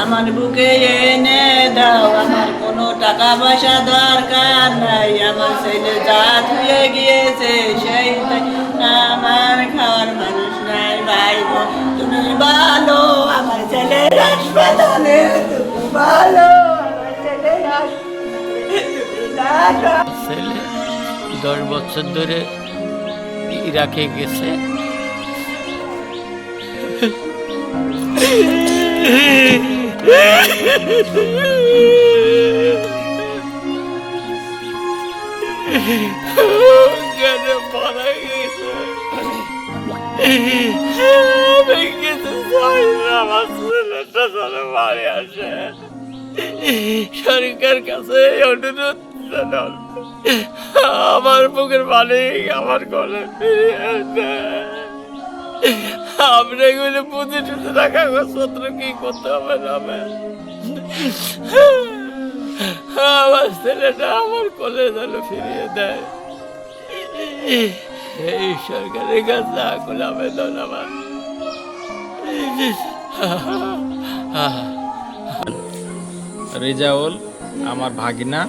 আমার বুকে এনে দাও, আমার কোনো টাকা পয়সা দরকার নাই, আমার ছেলে যা ধুয়ে গিয়েছে সেই আমার খাওয়ার মানুষ নাই। ভাই বোন তুমি ভালো, আমার ছেলে হাসপাতালে, তুমি ভালো, আমার ছেলে ছেলে 10 বছর ধরে ইরাকে গেছে। সরকার কাছে অনুরোধ জানান, আমার বুকের মালিক আমার গলে ফিরিয়ে দেয়। আমরা এগুলো বুঝে টুঝে রাখা কাগজপত্র কি করতে হবে না হবে। আমার ছেলেটা আমার কোলে যেন ফিরিয়ে দেয়, এই সরকারের কাছে আকুল আবেদন আমার। রেজাউল আমার ভাগিনা,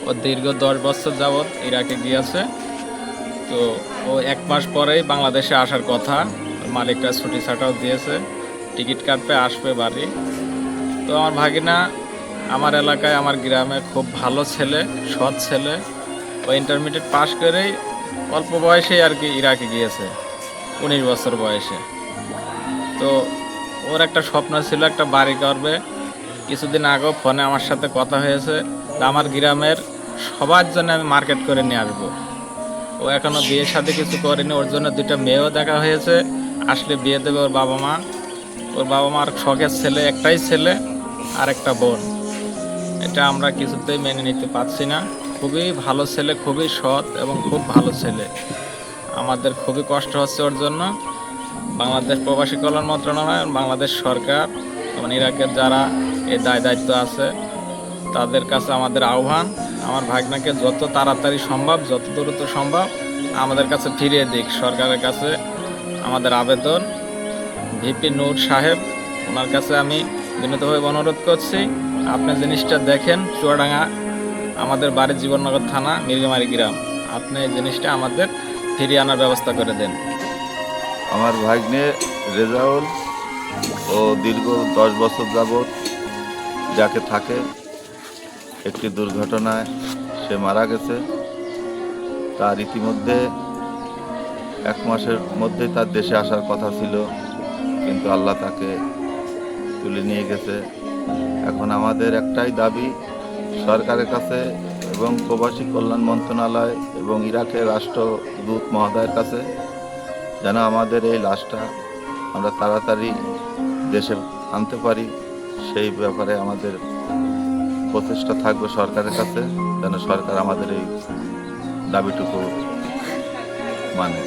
ও দীর্ঘ 10 বছর যাবৎ ইরাকে গিয়েছে। তো ও 1 মাস পরেই বাংলাদেশে আসার কথা, মালিকরা ছুটি ছাটাও দিয়েছে, টিকিট কাটবে আসবে বাড়ি। তো আমার ভাগিনা আমার এলাকায় আমার গ্রামে খুব ভালো ছেলে, সৎ ছেলে। ও ইন্টারমিডিয়েট পাশ করেই অল্প বয়সেই আর কি ইরাকে গিয়েছে, 19 বছর বয়সে। তো ওর একটা স্বপ্ন ছিল একটা বাড়ি করবে। কিছুদিন আগেও ফোনে আমার সাথে কথা হয়েছে, আমার গ্রামের সবার জন্য আমি মার্কেট করে নিয়ে আসবো। ও এখনও বিয়ের সাথে কিছু করেনি, ওর জন্য 2টা মেয়েও দেখা হয়েছে, আসলে বিয়ে দেবে ওর বাবা মা। ওর বাবা মার শখের ছেলে, একটাই ছেলে আর একটা বোন। এটা আমরা কিছুতেই মেনে নিতে পারছি না। খুবই ভালো ছেলে, খুবই সৎ এবং খুব ভালো ছেলে। আমাদের খুবই কষ্ট হচ্ছে ওর জন্য। বাংলাদেশ প্রবাসী কল্যাণ মন্ত্রণালয়, বাংলাদেশ সরকার এবং ইরাকের যারা এই দায়িত্ব আছে তাদের কাছে আমাদের আহ্বান, আমার ভাগনাকে যত তাড়াতাড়ি সম্ভব, যত দ্রুত সম্ভব আমাদের কাছে ফিরিয়ে দিক। সরকারের কাছে আমাদের আবেদন। ভিপি নূর সাহেব, ওনার কাছে আমি বিনীতভাবে অনুরোধ করছি, আপনি জিনিসটা দেখেন। চুয়াডাঙ্গা আমাদের বাড়ির জীবননগর থানা, মির্গামারি গ্রাম। আপনি এই জিনিসটা আমাদের ফিরিয়ে আনার ব্যবস্থা করে দেন। আমার ভাগ্নে রেজাউল ও দীর্ঘ 10 বছর যাবৎ যাকে থাকে, একটি দুর্ঘটনায় সে মারা গেছে। তার ইতিমধ্যে 1 মাসের মধ্যে তার দেশে আসার কথা ছিল, কিন্তু আল্লাহ তাকে তুলে নিয়ে গেছে। এখন আমাদের একটাই দাবি সরকারের কাছে এবং প্রবাসী কল্যাণ মন্ত্রণালয় এবং ইরাকের রাষ্ট্রদূত মহোদয়ের কাছে, যেন আমাদের এই লাশটা আমরা তাড়াতাড়ি দেশে আনতে পারি। সেই ব্যাপারে আমাদের প্রচেষ্টা থাকবে সরকারের কাছে, যেন সরকার আমাদের এই দাবিটুকু মানে।